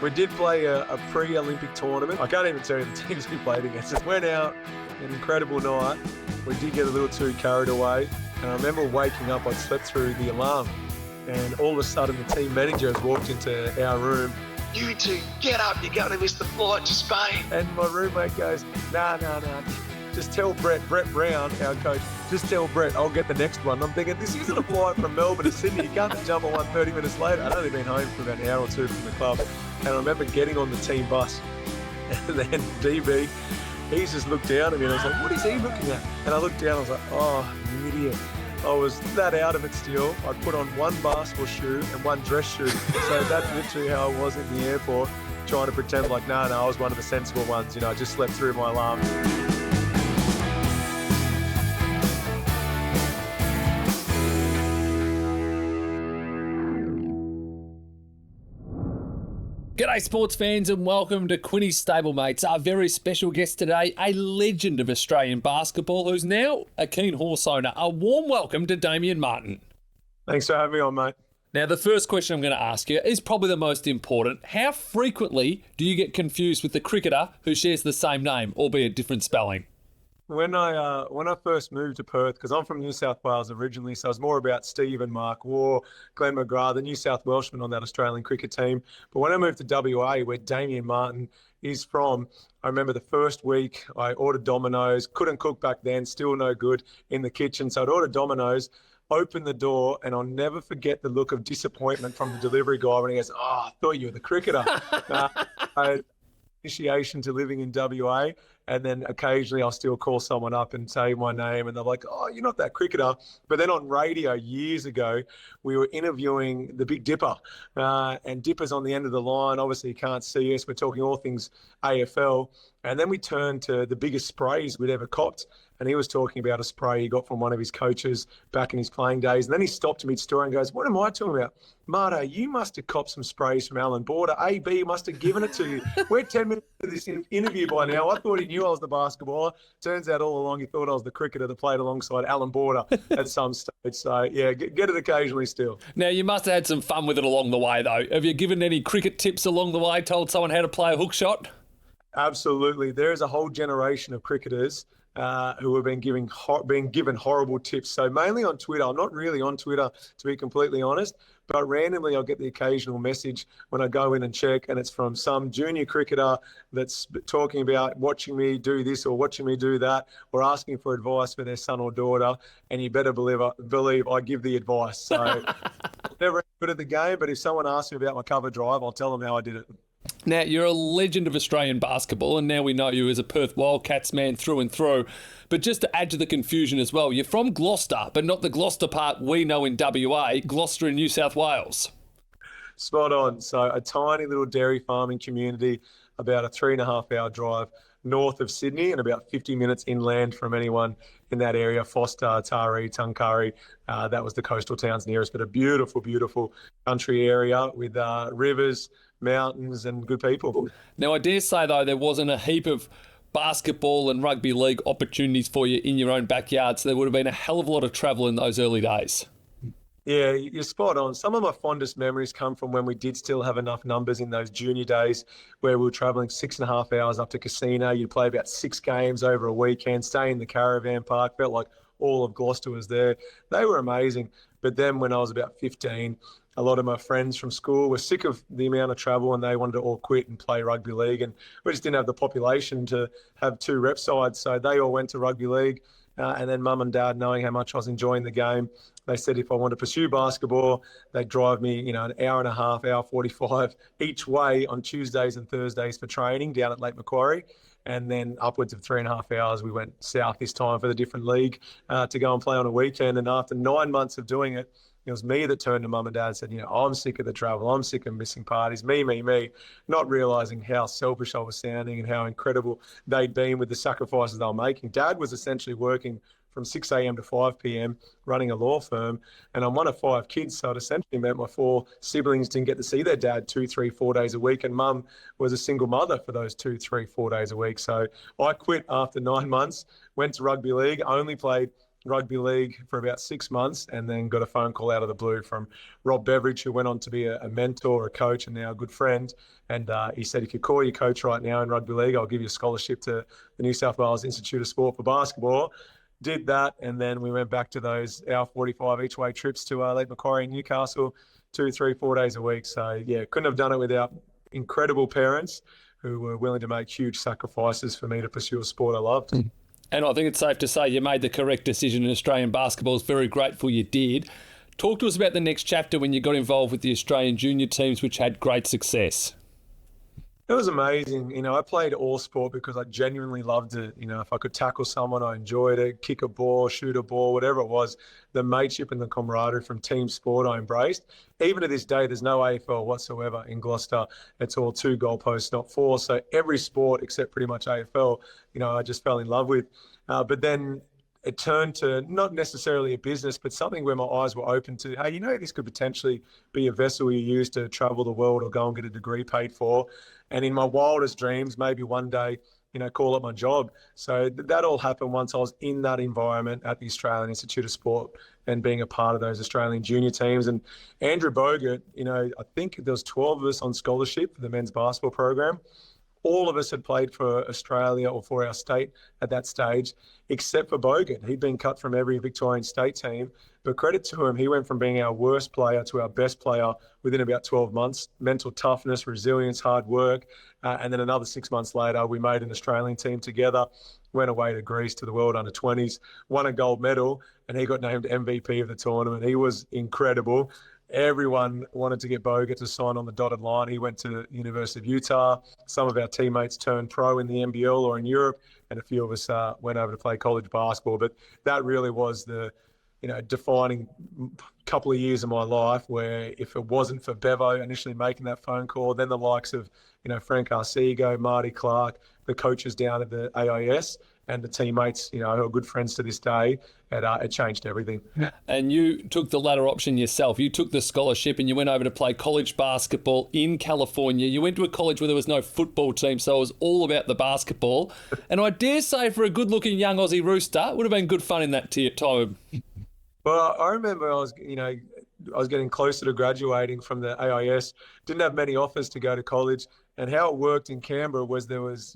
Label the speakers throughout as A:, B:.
A: We did play a pre-Olympic tournament. I can't even tell you the teams we played against. It went out, an incredible night. We did get a little too carried away. And I remember waking up, I'd slept through the alarm. And all of a sudden, the team manager has walked into our room. "You two, get up, you're going to miss the flight to Spain." And my roommate goes, nah. Just tell Brett Brown, our coach, just tell Brett, I'll get the next one. I'm thinking, this isn't a flight from Melbourne to Sydney. You can't jump on one 30 minutes later. I'd only been home for about an hour or two from the club. And I remember getting on the team bus. And then DB, he's just looked down at me and I was like, what is he looking at? And I looked down, I was like, oh, you idiot. I was that out of it still. I put on one basketball shoe and one dress shoe. So that's literally how I was in the airport, trying to pretend like, no, I was one of the sensible ones. I just slept through my alarm.
B: G'day sports fans and welcome to Quinny's Stablemates. Our very special guest today, a legend of Australian basketball who's now a keen horse owner. A warm welcome to Damian Martin.
A: Thanks for having me on, mate.
B: Now the first question I'm going to ask you is probably the most important. How frequently do you get confused with the cricketer who shares the same name, albeit different spelling?
A: When I first moved to Perth, because I'm from New South Wales originally, so I was more about Steve and Mark Waugh, Glenn McGrath, the New South Welshmen on that Australian cricket team. But when I moved to WA, where Damian Martin is from, I remember the first week I ordered Domino's, couldn't cook back then, still no good in the kitchen. So I'd ordered Domino's, opened the door, and I'll never forget the look of disappointment from the delivery guy when he goes, "Oh, I thought you were the cricketer." Initiation to living in WA, and then occasionally I'll still call someone up and say my name and they're like, "Oh, you're not that cricketer." But then on radio years ago, we were interviewing the Big Dipper, and Dipper's on the end of the line. Obviously you can't see us, we're talking all things AFL, and then we turned to the biggest sprays we'd ever copped, and he was talking about a spray he got from one of his coaches back in his playing days. And then he stopped mid-story and goes, "What am I talking about? Marto, you must have copped some sprays from Alan Border. AB must have given it to you. We're 10 minutes into this interview by now. I thought he knew I was the basketballer. Turns out all along he thought I was the cricketer that played alongside Alan Border at some stage." So, yeah, get it occasionally still.
B: Now, you must have had some fun with it along the way, though. Have you given any cricket tips along the way, told someone how to play a hook shot?
A: Absolutely. There is a whole generation of cricketers who have been given horrible tips. So mainly on Twitter. I'm not really on Twitter, to be completely honest, but randomly I'll get the occasional message when I go in and check, and it's from some junior cricketer that's talking about watching me do this or watching me do that, or asking for advice for their son or daughter, and you better believe I give the advice. So never good at the game, but if someone asks me about my cover drive, I'll tell them how I did it.
B: Now, you're a legend of Australian basketball, and now we know you as a Perth Wildcats man through and through. But just to add to the confusion as well, you're from Gloucester, but not the Gloucester part we know in WA, Gloucester in New South Wales.
A: Spot on. So a tiny little dairy farming community, about a 3.5-hour drive north of Sydney and about 50 minutes inland from anyone in that area. Foster, Taree, Tuncurry, that was the coastal towns nearest, but a beautiful, beautiful country area with rivers, mountains and good people.
B: Now, I dare say, though, there wasn't a heap of basketball and rugby league opportunities for you in your own backyard, so there would have been a hell of a lot of travel in those early days.
A: Yeah, you're spot on. Some of my fondest memories come from when we did still have enough numbers in those junior days, where we were travelling 6.5 hours up to Casino. You'd play about 6 games over a weekend, stay in the caravan park, felt like all of Gloucester was there. They were amazing. But then when I was about 15, a lot of my friends from school were sick of the amount of travel and they wanted to all quit and play rugby league. And we just didn't have the population to have 2 rep sides. So they all went to rugby league. And then mum and dad, knowing how much I was enjoying the game, they said if I wanted to pursue basketball, they'd drive me, an hour and a half, hour 45 each way on Tuesdays and Thursdays for training down at Lake Macquarie. And then upwards of 3.5 hours, we went south this time for the different league to go and play on a weekend. And after 9 months of doing it, it was me that turned to mum and dad and said, I'm sick of the travel. I'm sick of missing parties. Me, not realising how selfish I was sounding and how incredible they'd been with the sacrifices they were making. Dad was essentially working from 6 a.m. to 5 p.m. running a law firm, and I'm one of 5 kids, so it essentially meant my 4 siblings didn't get to see their dad 2, 3, 4 days a week, and mum was a single mother for those 2, 3, 4 days a week. So I quit after 9 months, went to rugby league, only played rugby league for about 6 months, and then got a phone call out of the blue from Rob Beveridge, who went on to be a mentor, a coach, and now a good friend. And he said, if you call your coach right now in rugby league, I'll give you a scholarship to the New South Wales Institute of Sport for basketball. Did that, and then we went back to those hour 45 each way trips to Lake Macquarie and Newcastle 2, 3, 4 days a week. So yeah, couldn't have done it without incredible parents who were willing to make huge sacrifices for me to pursue a sport I loved.
B: And I think it's safe to say you made the correct decision in Australian basketball. Very grateful you did. Talk to us about the next chapter when you got involved with the Australian junior teams, which had great success.
A: It was amazing. I played all sport because I genuinely loved it. If I could tackle someone, I enjoyed it. Kick a ball, shoot a ball, whatever it was. The mateship and the camaraderie from team sport I embraced. Even to this day, there's no AFL whatsoever in Gloucester. It's all 2 goalposts, not 4. So every sport except pretty much AFL, I just fell in love with. But then it turned to not necessarily a business, but something where my eyes were open to, hey, this could potentially be a vessel you use to travel the world or go and get a degree paid for. And in my wildest dreams, maybe one day, call it my job. So that all happened once I was in that environment at the Australian Institute of Sport and being a part of those Australian junior teams. And Andrew Bogut, I think there was 12 of us on scholarship for the men's basketball program. All of us had played for Australia or for our state at that stage, except for Bogut. He'd been cut from every Victorian state team. But credit to him, he went from being our worst player to our best player within about 12 months. Mental toughness, resilience, hard work. And then another 6 months later, we made an Australian team together, went away to Greece to the World Under-20s, won a gold medal, and he got named MVP of the tournament. He was incredible. Everyone wanted to get Bogut to sign on the dotted line. He went to the University of Utah. Some of our teammates turned pro in the NBL or in Europe, and a few of us went over to play college basketball. But that really was the defining couple of years of my life where if it wasn't for Bevo initially making that phone call, then the likes of, Frank Arcego, Marty Clark, the coaches down at the AIS, and the teammates, who are good friends to this day, it changed everything.
B: And you took the latter option yourself. You took the scholarship and you went over to play college basketball in California. You went to a college where there was no football team, so it was all about the basketball. And I dare say for a good-looking young Aussie rooster, it would have been good fun in that time.
A: Well, I remember I was getting closer to graduating from the AIS, didn't have many offers to go to college. And how it worked in Canberra was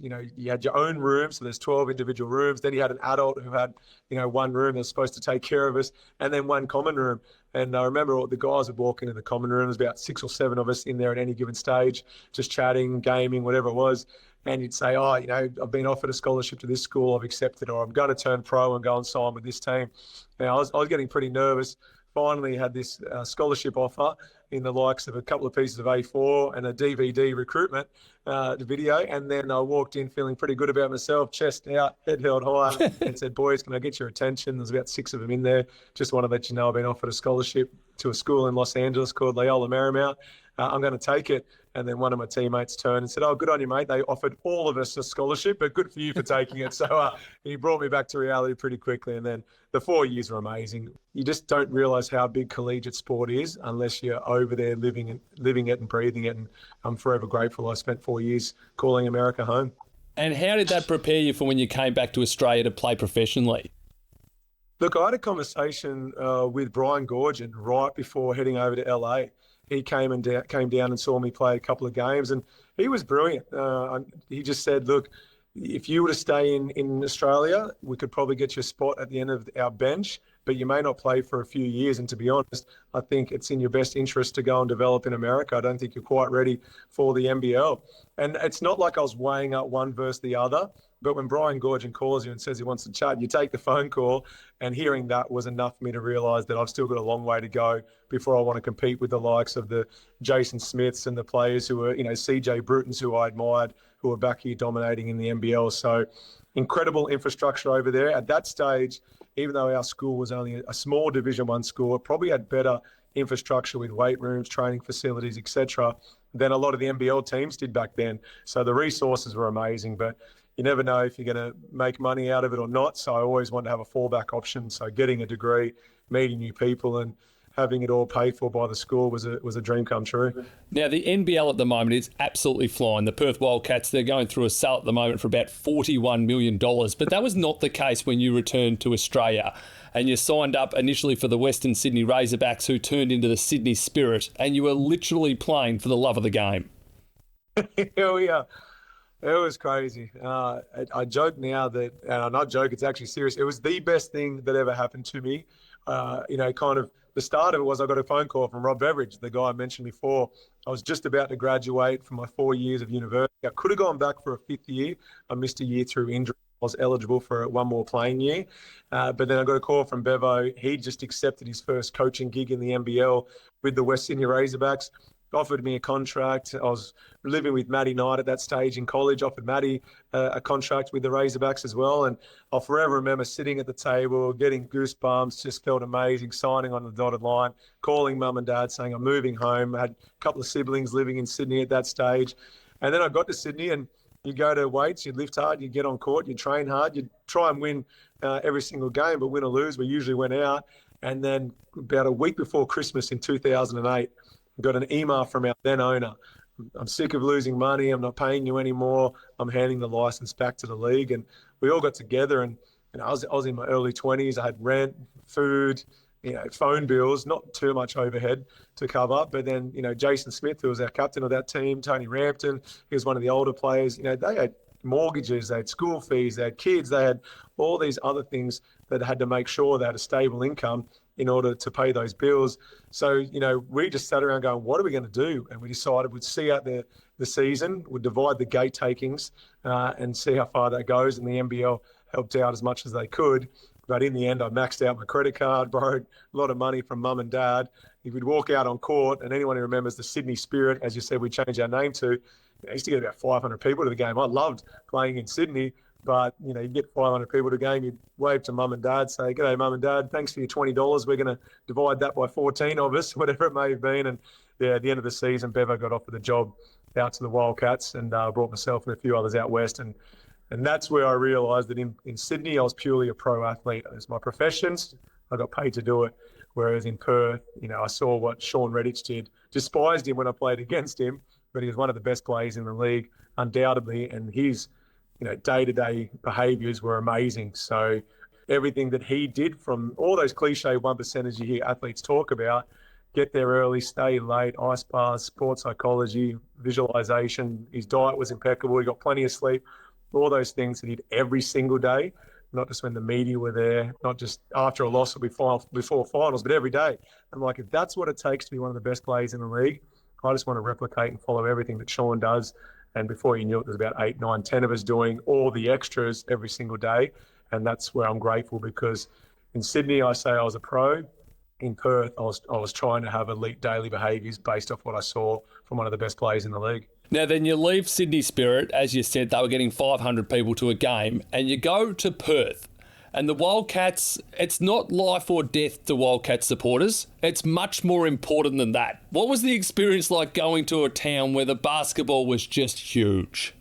A: you had your own room. So there's 12 individual rooms. Then you had an adult who had, one room that was supposed to take care of us, and then one common room. And I remember the guys would walk into the common room. There's about 6 or 7 of us in there at any given stage, just chatting, gaming, whatever it was. And you'd say, I've been offered a scholarship to this school, I've accepted, or I'm going to turn pro and go and sign with this team. Now, I was getting pretty nervous. Finally had this scholarship offer in the likes of a couple of pieces of A4 and a DVD recruitment video. And then I walked in feeling pretty good about myself, chest out, head held high, and said, boys, can I get your attention? There's about 6 of them in there. Just want to let you know I've been offered a scholarship to a school in Los Angeles called Loyola Marymount. I'm going to take it. And then one of my teammates turned and said, good on you, mate. They offered all of us a scholarship, but good for you for taking it. So he brought me back to reality pretty quickly. And then the 4 years were amazing. You just don't realise how big collegiate sport is unless you're over there living it and breathing it. And I'm forever grateful I spent 4 years calling America home.
B: And how did that prepare you for when you came back to Australia to play professionally?
A: Look, I had a conversation with Brian Gorgon right before heading over to LA. He came down and saw me play a couple of games, and he was brilliant. He just said, look, if you were to stay in Australia, we could probably get you a spot at the end of our bench, but you may not play for a few years. And to be honest, I think it's in your best interest to go and develop in America. I don't think you're quite ready for the NBL. And it's not like I was weighing up one versus the other. But when Brian Gorgon calls you and says he wants to chat, you take the phone call, and hearing that was enough for me to realise that I've still got a long way to go before I want to compete with the likes of the Jason Smiths and the players who are, CJ Brutons, who I admired, who are back here dominating in the NBL. So incredible infrastructure over there. At that stage, even though our school was only a small Division 1 school, it probably had better infrastructure with weight rooms, training facilities, etc., than a lot of the NBL teams did back then. So the resources were amazing, but you never know if you're going to make money out of it or not. So I always wanted to have a fallback option. So getting a degree, meeting new people, and having it all paid for by the school was a dream come true.
B: Now, the NBL at the moment is absolutely flying. The Perth Wildcats, they're going through a sale at the moment for about $41 million. But that was not the case when you returned to Australia and you signed up initially for the Western Sydney Razorbacks, who turned into the Sydney Spirit, and you were literally playing for the love of the game.
A: Here we are. It was crazy. I joke now that, and I'm not joking, it's actually serious. It was the best thing that ever happened to me. Kind of the start of it was I got a phone call from Rob Beveridge, the guy I mentioned before. I was just about to graduate from my 4 years of university. I could have gone back for a fifth year. I missed a year through injury. I was eligible for one more playing year. But then I got a call from Bevo. He just accepted his first coaching gig in the NBL with the West Sydney Razorbacks. Offered me a contract. I was living with Matty Knight at that stage in college, offered Matty a contract with the Razorbacks as well. And I'll forever remember sitting at the table, getting goosebumps, just felt amazing, signing on the dotted line, calling mum and dad saying I'm moving home. I had a couple of siblings living in Sydney at that stage. And then I got to Sydney and you go to weights, you lift hard, you get on court, you train hard, you try and win every single game, but win or lose, we usually went out. And then about a week before Christmas in 2008, got an email from our then owner. I'm sick of losing money. I'm not paying you anymore. I'm handing the license back to the league. And we all got together and I was in my early 20s. I had rent, food, phone bills, not too much overhead to cover. But then, Jason Smith, who was our captain of that team, Tony Rampton, he was one of the older players. They had mortgages, they had school fees, they had kids, they had all these other things that had to make sure they had a stable income in order to pay those bills. So, we just sat around going, what are we going to do? And we decided we'd see out the season, we'd divide the gate takings and see how far that goes. And the NBL helped out as much as they could. But in the end, I maxed out my credit card, borrowed a lot of money from mum and dad. If we'd walk out on court, and anyone who remembers the Sydney Spirit, as you said, we changed our name to, I used to get about 500 people to the game. I loved playing in Sydney. But, you get 500 people to the game, you'd wave to mum and dad, say, g'day, mum and dad, thanks for your $20. We're going to divide that by 14 of us, whatever it may have been. And, at the end of the season, Bevo got offered the job out to the Wildcats and brought myself and a few others out west. And that's where I realised that in Sydney, I was purely a pro athlete. It was my professions. I got paid to do it. Whereas in Perth, I saw what Sean Redditch did. Despised him when I played against him, but he was one of the best players in the league, undoubtedly. And his day-to-day behaviours were amazing. So everything that he did, from all those cliche 1%ers you hear athletes talk about, get there early, stay late, ice baths, sports psychology, visualisation. His diet was impeccable. He got plenty of sleep. All those things that he did every single day, not just when the media were there, not just after a loss or before finals, but every day. I'm like, if that's what it takes to be one of the best players in the league, I just want to replicate and follow everything that Sean does. And before you knew it, there's about 8, 9, 10 of us doing all the extras every single day. And that's where I'm grateful, because in Sydney, I say I was a pro. In Perth, I was trying to have elite daily behaviours based off what I saw from one of the best players in the league.
B: Now, then you leave Sydney Spirit. As you said, they were getting 500 people to a game. And you go to Perth. And the Wildcats, it's not life or death to Wildcats supporters. It's much more important than that. What was the experience like going to a town where the basketball was just huge?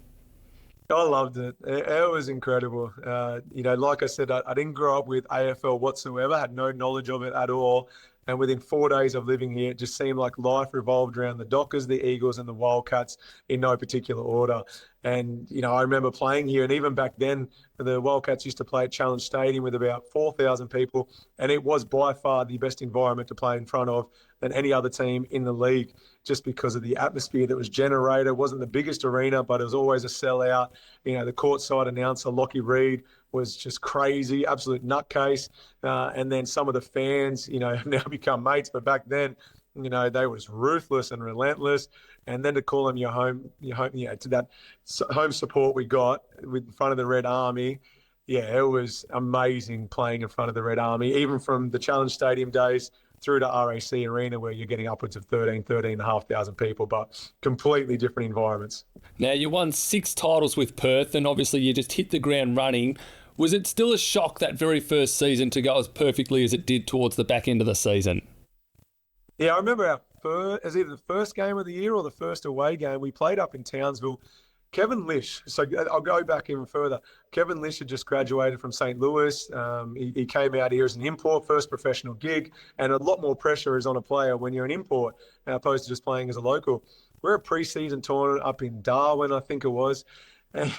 A: I loved it. It was incredible. Like I said, I didn't grow up with AFL whatsoever, had no knowledge of it at all. And within 4 days of living here, it just seemed like life revolved around the Dockers, the Eagles, and the Wildcats in no particular order. And, I remember playing here, and even back then, the Wildcats used to play at Challenge Stadium with about 4,000 people, and it was by far the best environment to play in front of than any other team in the league, just because of the atmosphere that was generated. It wasn't the biggest arena, but it was always a sellout. The courtside announcer, Lockie Reed, was just crazy, absolute nutcase. And then some of the fans, have now become mates, but back then, they was ruthless and relentless. And then to call them your home, to that home support we got in front of the Red Army. Yeah, it was amazing playing in front of the Red Army, even from the Challenge Stadium days through to RAC Arena, where you're getting upwards of 13,500 people, but completely different environments.
B: Now, you won 6 titles with Perth, and obviously you just hit the ground running. Was it still a shock that very first season to go as perfectly as it did towards the back end of the season?
A: Yeah, I remember it was either the first game of the year or the first away game. We played up in Townsville. Kevin Lish. So I'll go back even further. Kevin Lish had just graduated from St. Louis. He came out here as an import, first professional gig, and a lot more pressure is on a player when you're an import as opposed to just playing as a local. We're a preseason tournament up in Darwin, I think it was. And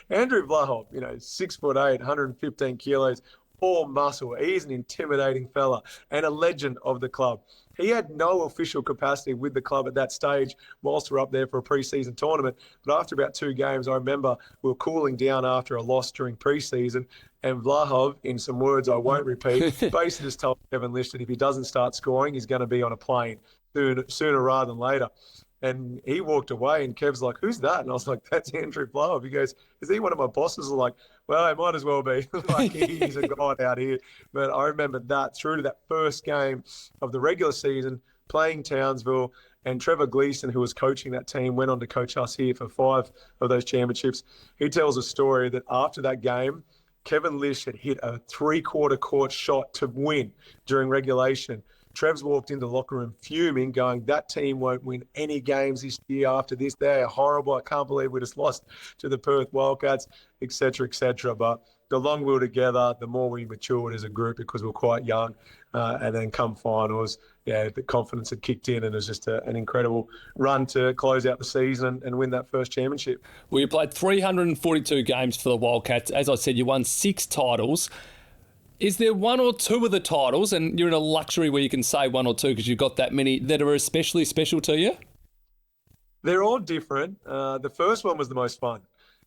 A: Andrew Vlahov, 6'8", 115 kilos, all muscle. He's an intimidating fella and a legend of the club. He had no official capacity with the club at that stage whilst we're up there for a pre-season tournament. But after about 2 games, I remember we were cooling down after a loss during pre-season, and Vlahov, in some words I won't repeat, basically just told Kevin Lish that if he doesn't start scoring, he's going to be on a plane sooner rather than later. And he walked away, and Kev's like, "Who's that?" And I was like, "That's Andrew Vlahov." He goes, "Is he one of my bosses?" I'm like, "Well, it might as well be." Like, he's a god out here. But I remember that through to that first game of the regular season, playing Townsville, and Trevor Gleeson, who was coaching that team, went on to coach us here for 5 of those championships. He tells a story that after that game, Kevin Lish had hit a 3-quarter court shot to win during regulation. Trev's walked into the locker room fuming, going, "That team won't win any games this year after this. They're horrible. I can't believe we just lost to the Perth Wildcats," etc., etc. But the longer we were together, the more we matured as a group because we were quite young. And then come finals, the confidence had kicked in, and it was just an incredible run to close out the season and win that first championship.
B: Well, you played 342 games for the Wildcats. As I said, you won 6 titles. Is there one or two of the titles, and you're in a luxury where you can say one or two because you've got that many, that are especially special to you?
A: They're all different. The first one was the most fun.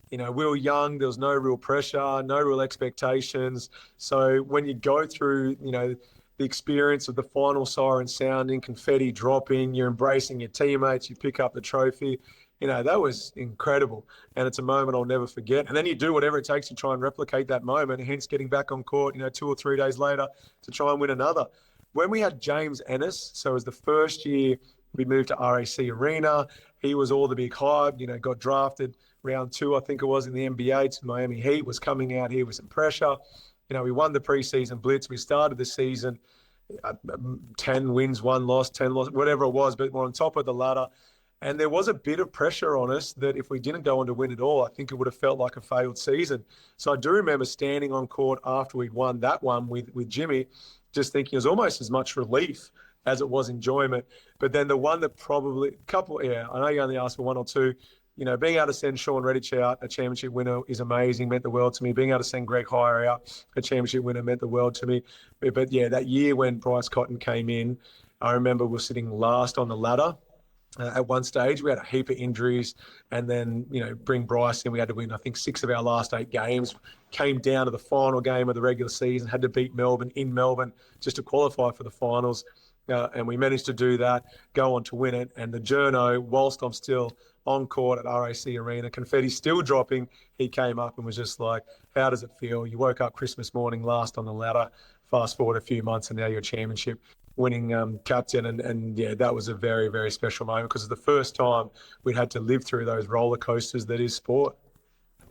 A: We were young. There was no real pressure, no real expectations. So when you go through, the experience of the final siren sounding, confetti dropping, you're embracing your teammates, you pick up the trophy. That was incredible. And it's a moment I'll never forget. And then you do whatever it takes to try and replicate that moment, hence getting back on court, 2 or 3 days later to try and win another. When we had James Ennis, so it was the first year we moved to RAC Arena, he was all the big hype, got drafted round 2, I think it was, in the NBA to Miami Heat, was coming out here with some pressure. We won the preseason blitz. We started the season 10 wins, 1 loss, 10 losses, whatever it was, but we're on top of the ladder. And there was a bit of pressure on us that if we didn't go on to win it all, I think it would have felt like a failed season. So I do remember standing on court after we'd won that one with Jimmy, just thinking it was almost as much relief as it was enjoyment. But then the one that probably, I know you only asked for 1 or 2, being able to send Sean Redditch out, a championship winner, is amazing, meant the world to me. Being able to send Greg Hire out, a championship winner, meant the world to me. But that year when Bryce Cotton came in, I remember we were sitting last on the ladder. At one stage, we had a heap of injuries, and then, bring Bryce in. We had to win, I think, 6 of our last 8 games. Came down to the final game of the regular season, had to beat Melbourne in Melbourne just to qualify for the finals. And we managed to do that, go on to win it. And the journo, whilst I'm still on court at RAC Arena, confetti still dropping, he came up and was just like, "How does it feel? You woke up Christmas morning last on the ladder, fast forward a few months, and now you're a championship winning captain." And that was a very, very special moment because it's the first time we'd had to live through those roller coasters that is sport.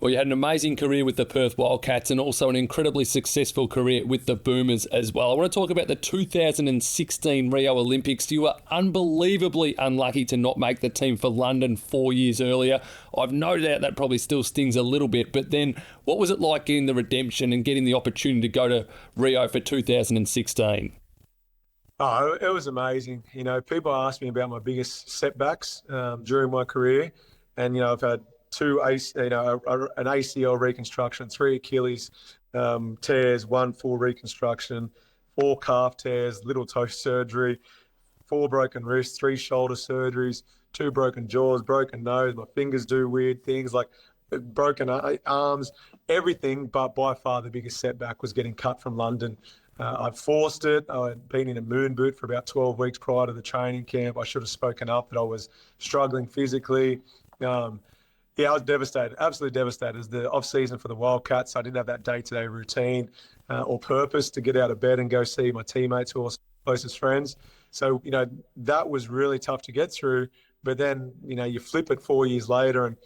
B: Well, you had an amazing career with the Perth Wildcats and also an incredibly successful career with the Boomers as well. I want to talk about the 2016 Rio Olympics. You were unbelievably unlucky to not make the team for London 4 years earlier. I've no doubt that probably still stings a little bit, but then what was it like getting the redemption and getting the opportunity to go to Rio for 2016?
A: Oh, it was amazing. People ask me about my biggest setbacks during my career, and I've had 2 an ACL reconstruction, 3 Achilles tears, 1 full reconstruction, 4 calf tears, little toe surgery, 4 broken wrists, 3 shoulder surgeries, 2 broken jaws, broken nose. My fingers do weird things, like broken arms, everything. But by far the biggest setback was getting cut from London. I forced it. I had been in a moon boot for about 12 weeks prior to the training camp. I should have spoken up that I was struggling physically. I was devastated, absolutely devastated. It was the off-season for the Wildcats. I didn't have that day-to-day routine or purpose to get out of bed and go see my teammates who are closest friends. So, that was really tough to get through. But then, you flip it 4 years later and,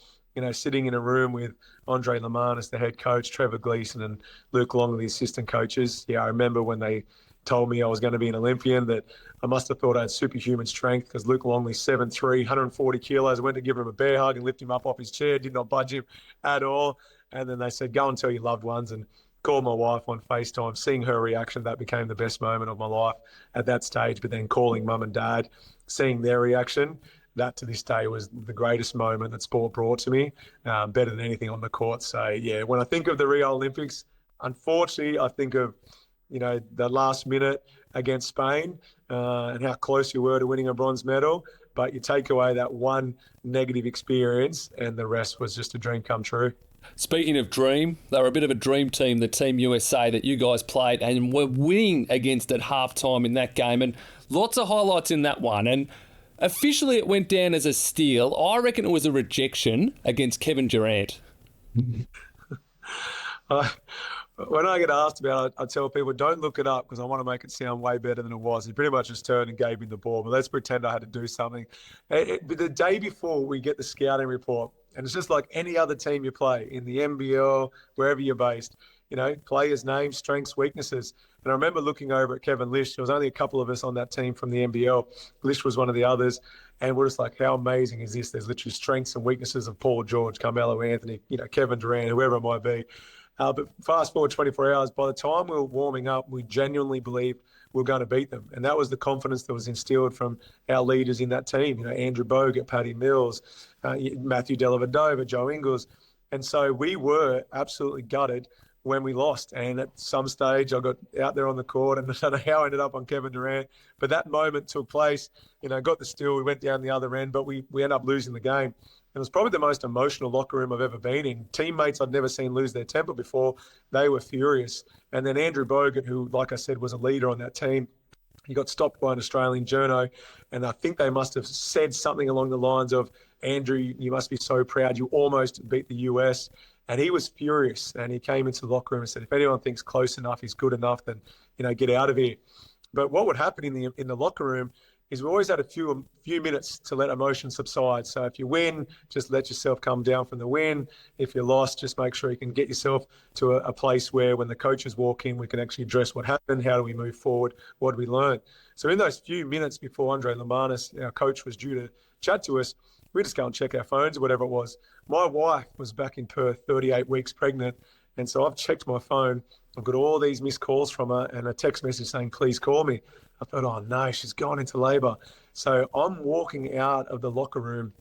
A: sitting in a room with Andre Lemanis, the head coach, Trevor Gleeson and Luke Long, the assistant coaches. I remember when they told me I was going to be an Olympian, that I must have thought I had superhuman strength because Luke Longley's 7'3", 140 kilos. I went to give him a bear hug and lift him up off his chair, did not budge him at all. And then they said, go and tell your loved ones, and called my wife on FaceTime. Seeing her reaction, that became the best moment of my life at that stage. But then calling mum and dad, seeing their reaction, that to this day was the greatest moment that sport brought to me, better than anything on the court. So, yeah, when I think of the Rio Olympics, unfortunately, I think of, the last minute against Spain and how close you were to winning a bronze medal. But you take away that one negative experience and the rest was just a dream come true.
B: Speaking of dream, they were a bit of a dream team, the Team USA that you guys played and were winning against at halftime in that game. And lots of highlights in that one. And officially it went down as a steal. I reckon it was a rejection against Kevin Durant.
A: When I get asked about it, I tell people, don't look it up because I want to make it sound way better than it was. He pretty much just turned and gave me the ball, but let's pretend I had to do something. But the day before we get the scouting report, and it's just like any other team you play in the NBL, wherever you're based, players' names, strengths, weaknesses. And I remember looking over at Kevin Lish. There was only a couple of us on that team from the NBL. Lish was one of the others. And we're just like, how amazing is this? There's literally strengths and weaknesses of Paul George, Carmelo Anthony, Kevin Durant, whoever it might be. But fast forward 24 hours, by the time we were warming up, we genuinely believed we were going to beat them. And that was the confidence that was instilled from our leaders in that team, Andrew Bogut, Paddy Mills, Matthew Dellavedova, Joe Ingles. And so we were absolutely gutted when we lost. And at some stage, I got out there on the court, and I don't know how I ended up on Kevin Durant. But that moment took place, got the steal, we went down the other end, but we ended up losing the game. It was probably the most emotional locker room I've ever been in. Teammates I'd never seen lose their temper before. They were furious. And then Andrew Bogut, who, like I said, was a leader on that team, he got stopped by an Australian journo. And I think they must have said something along the lines of, Andrew, you must be so proud. You almost beat the US. And he was furious. And he came into the locker room and said, if anyone thinks close enough, he's good enough, then, get out of here. But what would happen in the locker room is we always had a few minutes to let emotion subside. So if you win, just let yourself come down from the win. If you're lost, just make sure you can get yourself to a place where when the coaches walk in, we can actually address what happened, how do we move forward, what did we learn. So in those few minutes before Andre Lamanis, our coach, was due to chat to us, we just go and check our phones or whatever it was. My wife was back in Perth, 38 weeks pregnant, and so I've checked my phone. I've got all these missed calls from her and a text message saying, please call me. I thought, oh no, she's gone into labour. So I'm walking out of the locker room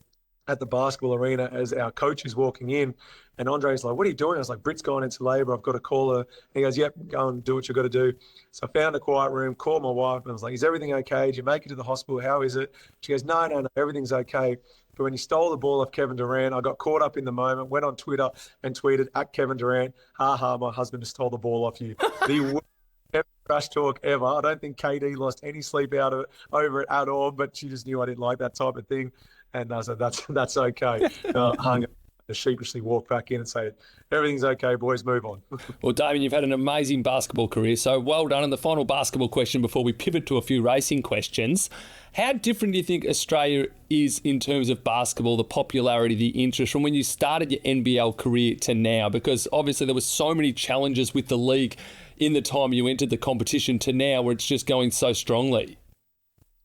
A: at the basketball arena as our coach is walking in. And Andre's like, what are you doing? I was like, Britt's gone into labour. I've got to call her. And he goes, yep, go and do what you've got to do. So I found a quiet room, called my wife, and I was like, is everything okay? Did you make it to the hospital? How is it? She goes, no, everything's okay. But when you stole the ball off Kevin Durant, I got caught up in the moment, went on Twitter and tweeted at Kevin Durant, my husband just stole the ball off you. The worst trash talk ever. I don't think KD lost any sleep over it at all, but she just knew I didn't like that type of thing. And I said, that's okay. Hung up, sheepishly walked back in and said, everything's okay, boys, move on.
B: Well, Damian, you've had an amazing basketball career, so well done. And the final basketball question before we pivot to a few racing questions. How different do you think Australia is in terms of basketball, the popularity, the interest, from when you started your NBL career to now? Because obviously there were so many challenges with the league in the time you entered the competition to now where it's just going so strongly.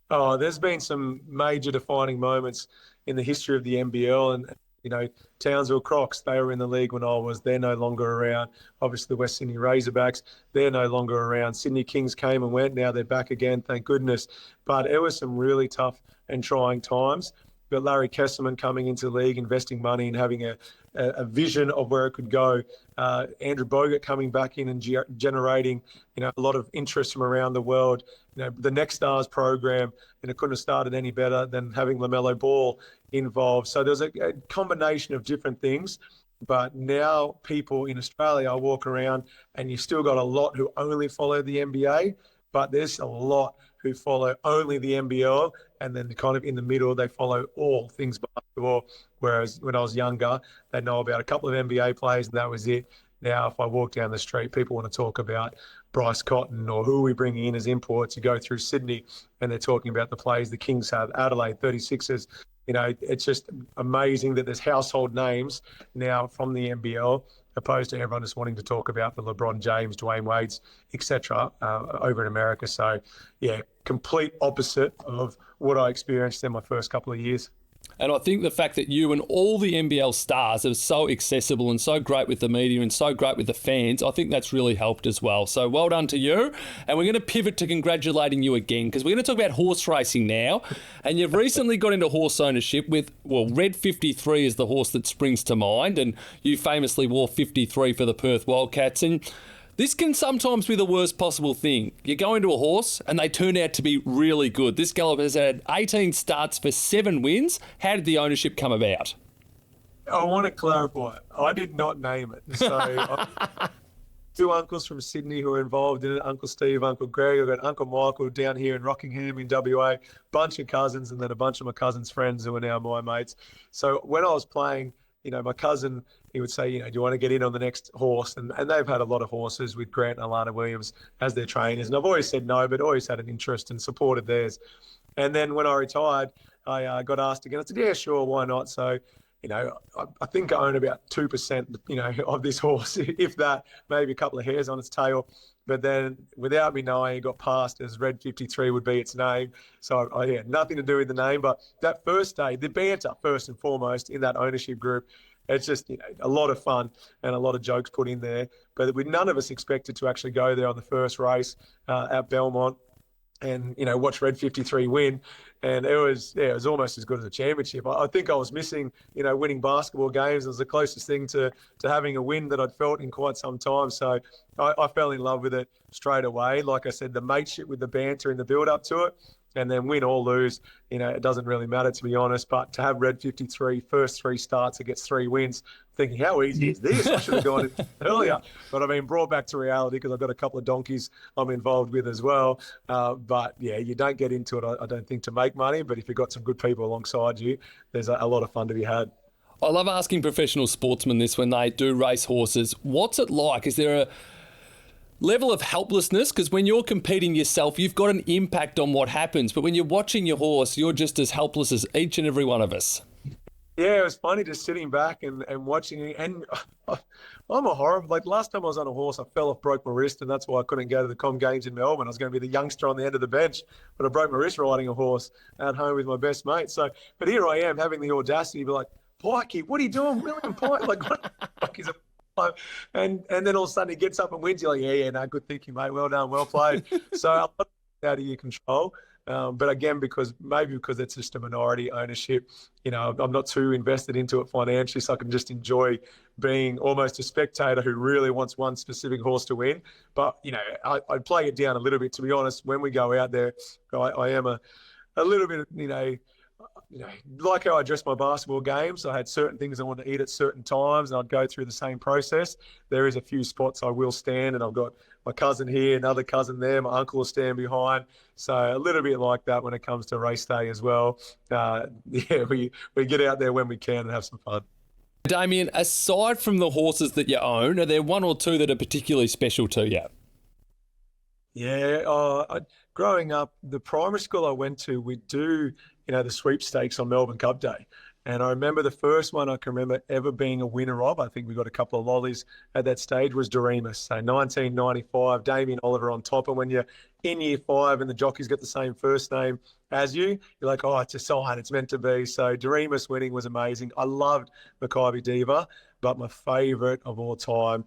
A: Oh, there's been some major defining moments in the history of the NBL, and Townsville Crocs, they were in the league when I was. They're no longer around. Obviously, the West Sydney Razorbacks, they're no longer around. Sydney Kings came and went. Now they're back again, thank goodness. But it was some really tough and trying times. But Larry Kesselman coming into the league, investing money and having a vision of where it could go. Andrew Bogut coming back in and generating, a lot of interest from around the world. The Next Stars program, it couldn't have started any better than having LaMelo Ball involved. So there's a combination of different things. But now people in Australia, I walk around and you've still got a lot who only follow the NBA, but there's a lot who follow only the NBL, and then kind of in the middle, they follow all things basketball. Whereas when I was younger, they know about a couple of NBA players and that was it. Now, if I walk down the street, people want to talk about Bryce Cotton or who we bring in as imports. You go through Sydney and they're talking about the players the Kings have, Adelaide, 36ers. It's just amazing that there's household names now from the NBL opposed to everyone just wanting to talk about the LeBron James, Dwayne Wade's, etc. Over in America. So, yeah, complete opposite of what I experienced in my first couple of years.
B: And I think the fact that you and all the NBL stars are so accessible and so great with the media and so great with the fans, I think that's really helped as well. So well done to you. And we're going to pivot to congratulating you again, because we're going to talk about horse racing now. And you've recently got into horse ownership with, well, Red 53 is the horse that springs to mind. And you famously wore 53 for the Perth Wildcats. And this can sometimes be the worst possible thing. You go into a horse and they turn out to be really good. This gallop has had 18 starts for 7 wins. How did the ownership come about?
A: I want to clarify. I did not name it. So two uncles from Sydney who are involved in it, Uncle Steve, Uncle Greg, I've got Uncle Michael down here in Rockingham in WA, bunch of cousins, and then a bunch of my cousins' friends who are now my mates. So when I was playing, my cousin, he would say, do you want to get in on the next horse? And they've had a lot of horses with Grant and Alana Williams as their trainers. And I've always said no, but always had an interest and supported theirs. And then when I retired, I got asked again. I said, yeah, sure, why not? So, I think I own about 2%, of this horse, if that, maybe a couple of hairs on its tail. But then without me knowing, it got passed as Red 53 would be its name. So I had nothing to do with the name. But that first day, the banter, first and foremost, in that ownership group, it's just a lot of fun and a lot of jokes put in there. But none of us expected to actually go there on the first race at Belmont and, watch Red 53 win. And it was almost as good as a championship. I think I was missing, winning basketball games. It was the closest thing to having a win that I'd felt in quite some time. So I fell in love with it straight away. Like I said, the mateship with the banter in the build-up to it, and then win or lose, it doesn't really matter, to be honest. But to have Red 53, first 3 starts, it gets 3 wins, thinking, how easy is this? I should have gone in earlier. But I've been brought back to reality because I've got a couple of donkeys I'm involved with as well. But, yeah, you don't get into it, I don't think, to make money. But if you've got some good people alongside you, there's a lot of fun to be had.
B: I love asking professional sportsmen this when they do race horses. What's it like? Is there a level of helplessness? Because when you're competing yourself, you've got an impact on what happens. But when you're watching your horse, you're just as helpless as each and every one of us.
A: Yeah, it was funny just sitting back and watching it. And I'm a horror. Like last time I was on a horse, I fell off, broke my wrist, and that's why I couldn't go to the Com Games in Melbourne. I was going to be the youngster on the end of the bench, but I broke my wrist riding a horse at home with my best mate. So, but here I am having the audacity to be like, Pikey, what are you doing? William Pike? Like, what is a and then all of a sudden he gets up and wins. You're like, yeah, no, good thinking, mate. Well done, well played. So a lot out of your control. But again, because it's just a minority ownership, I'm not too invested into it financially, so I can just enjoy being almost a spectator who really wants one specific horse to win. But, I play it down a little bit, to be honest. When we go out there, I am a little bit, like how I dress my basketball games. I had certain things I wanted to eat at certain times, and I'd go through the same process. There is a few spots I will stand, and I've got my cousin here, another cousin there, my uncle will stand behind. So a little bit like that when it comes to race day as well. We get out there when we can and have some fun.
B: Damian, aside from the horses that you own, are there one or two that are particularly special to you?
A: Yeah, growing up, the primary school I went to, we'd do, the sweepstakes on Melbourne Cup Day. And I remember the first one I can remember ever being a winner of, I think we got a couple of lollies at that stage, was Doremus. So 1995, Damien Oliver on top. And when you're in year 5 and the jockey's got the same first name as you, you're like, oh, it's a sign, it's meant to be. So Doremus winning was amazing. I loved Makybe Diva, but my favourite of all time,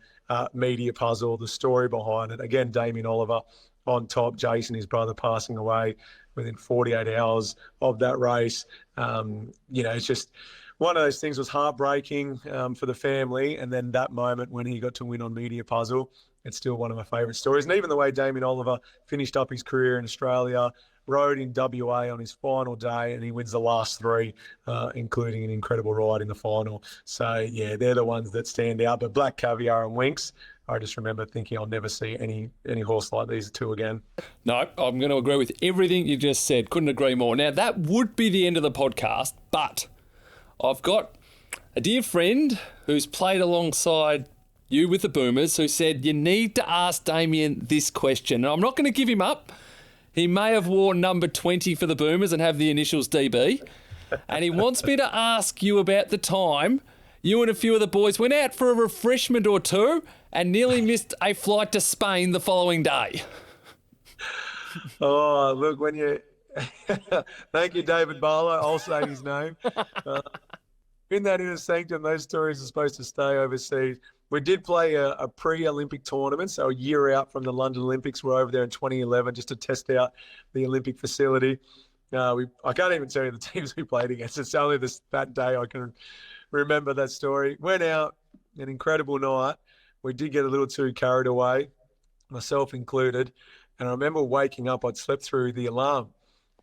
A: Media Puzzle, the story behind it. Again, Damien Oliver on top, Jason, his brother, passing away within 48 hours of that race. It's just one of those things. Was heartbreaking for the family. And then that moment when he got to win on Media Puzzle, it's still one of my favourite stories. And even the way Damien Oliver finished up his career in Australia, rode in WA on his final day, and he wins the last 3, including an incredible ride in the final. So, yeah, they're the ones that stand out. But Black Caviar and Winx, I just remember thinking I'll never see any horse like these two again.
B: No, I'm going to agree with everything you just said. Couldn't agree more. Now, that would be the end of the podcast, but I've got a dear friend who's played alongside you with the Boomers who said you need to ask Damian this question. And I'm not going to give him up. He may have worn number 20 for the Boomers and have the initials DB. And he wants me to ask you about the time You and a few of the boys went out for a refreshment or two and nearly missed a flight to Spain the following day.
A: Oh, look, when you... Thank you, David Barlow. I'll say his name. In that inner sanctum, those stories are supposed to stay overseas. We did play a pre-Olympic tournament, so a year out from the London Olympics. We're over there in 2011 just to test out the Olympic facility. I can't even tell you the teams we played against. It's only that day I can remember that story. Went out, an incredible night. We did get a little too carried away, myself included. And I remember waking up, I'd slept through the alarm.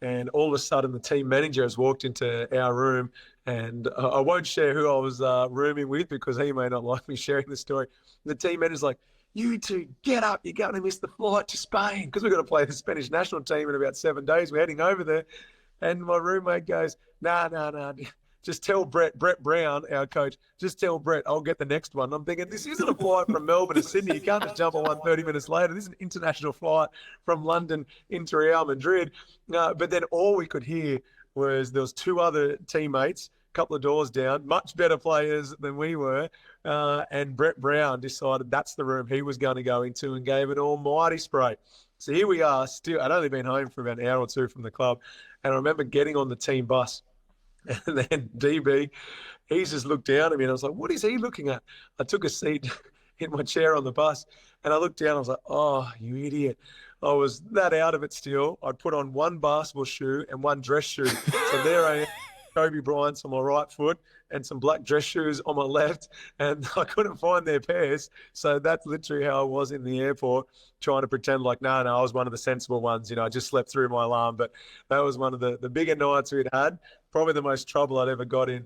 A: And all of a sudden, the team manager has walked into our room. And I won't share who I was rooming with because he may not like me sharing the story. The team manager's like, you two, get up. You're going to miss the flight to Spain because we're going to play the Spanish national team in about 7 days. We're heading over there. And my roommate goes, nah. Just tell Brett Brown, our coach, just tell Brett, I'll get the next one. I'm thinking, this isn't a flight from Melbourne to Sydney. You can't just jump on one 30 minutes later. This is an international flight from London into Real Madrid. But then all we could hear was there was 2 other teammates, a couple of doors down, much better players than we were. And Brett Brown decided that's the room he was going to go into and gave an almighty spray. So here we are still. I'd only been home for about an hour or two from the club. And I remember getting on the team bus. And then DB, he's just looked down at me and I was like, what is he looking at? I took a seat in my chair on the bus and I looked down. I was like, oh, you idiot. I was that out of it still. I'd put on 1 basketball shoe and 1 dress shoe. So there I am, Kobe Bryant's on my right foot and some black dress shoes on my left. And I couldn't find their pairs. So that's literally how I was in the airport, trying to pretend like, no, I was one of the sensible ones. I just slept through my alarm. But that was one of the bigger nights we'd had. Probably the most trouble I'd ever got in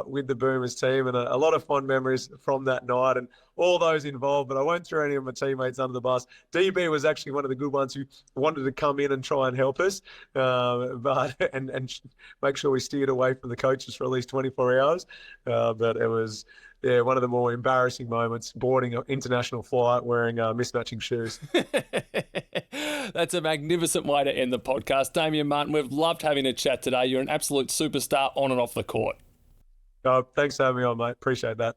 A: with the Boomers team, and a lot of fond memories from that night and all those involved. But I won't throw any of my teammates under the bus. DB was actually one of the good ones who wanted to come in and try and help us, but make sure we steered away from the coaches for at least 24 hours. But it was one of the more embarrassing moments, boarding an international flight wearing mismatching shoes.
B: That's a magnificent way to end the podcast. Damian Martin, we've loved having a chat today. You're an absolute superstar on and off the court.
A: Thanks for having me on, mate. Appreciate that.